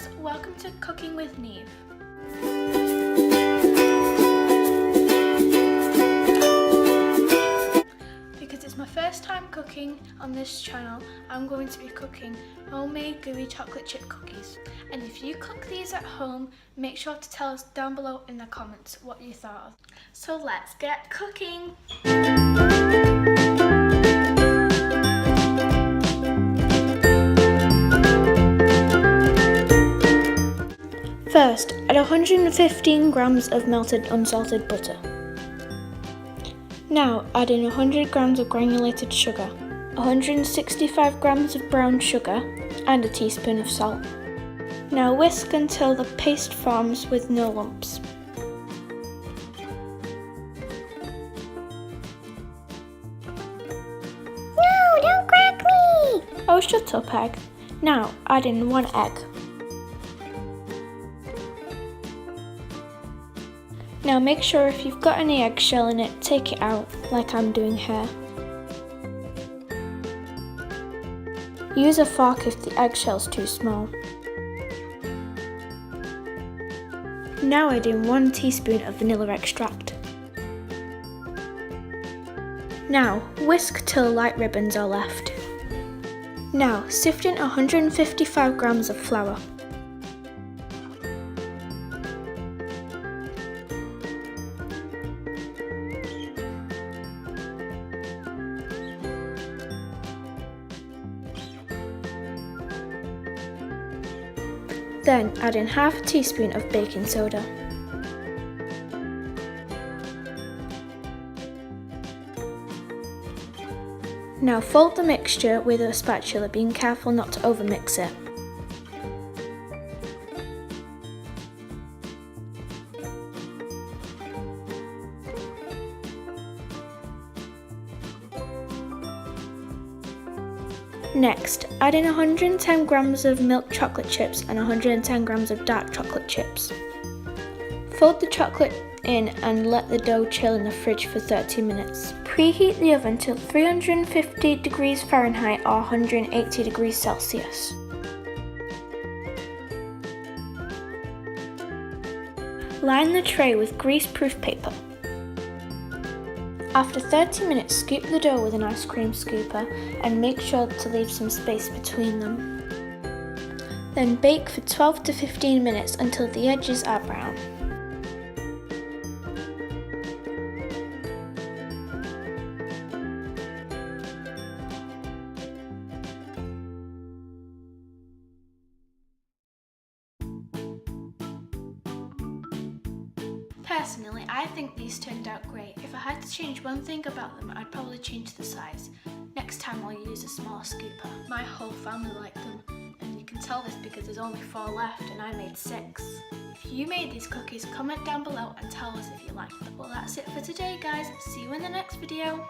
guys, welcome to Cooking with Niamh. Because it's my first time cooking on this channel, I'm going to be cooking homemade gooey chocolate chip cookies. And if you cook these at home, make sure to tell us down below in the comments what you thought of. So let's get cooking! First, add 115 grams of melted unsalted butter. Now add in 100 grams of granulated sugar, 165 grams of brown sugar and a teaspoon of salt. Now whisk until the paste forms with no lumps. No, don't crack me! Oh, shut up, egg. Now add in 1 egg. Now make sure if you've got any eggshell in it, take it out, like I'm doing here. Use a fork if the eggshell's too small. Now add in 1 teaspoon of vanilla extract. Now whisk till light ribbons are left. Now sift in 155 grams of flour. Then add in half a teaspoon of baking soda. Now fold the mixture with a spatula, being careful not to overmix it. Next, add in 110 grams of milk chocolate chips and 110 grams of dark chocolate chips. Fold the chocolate in and let the dough chill in the fridge for 30 minutes. Preheat the oven to 350 degrees Fahrenheit or 180 degrees Celsius. Line the tray with grease-proof paper. After 30 minutes, scoop the dough with an ice cream scooper and make sure to leave some space between them. Then bake for 12 to 15 minutes until the edges are brown. Personally, I think these turned out great. If I had to change one thing about them, I'd probably change the size. Next time I'll use a smaller scooper. My whole family liked them, and you can tell this because there's only 4 left and I made 6. If you made these cookies, comment down below and tell us if you liked them. Well, that's it for today, guys. See you in the next video.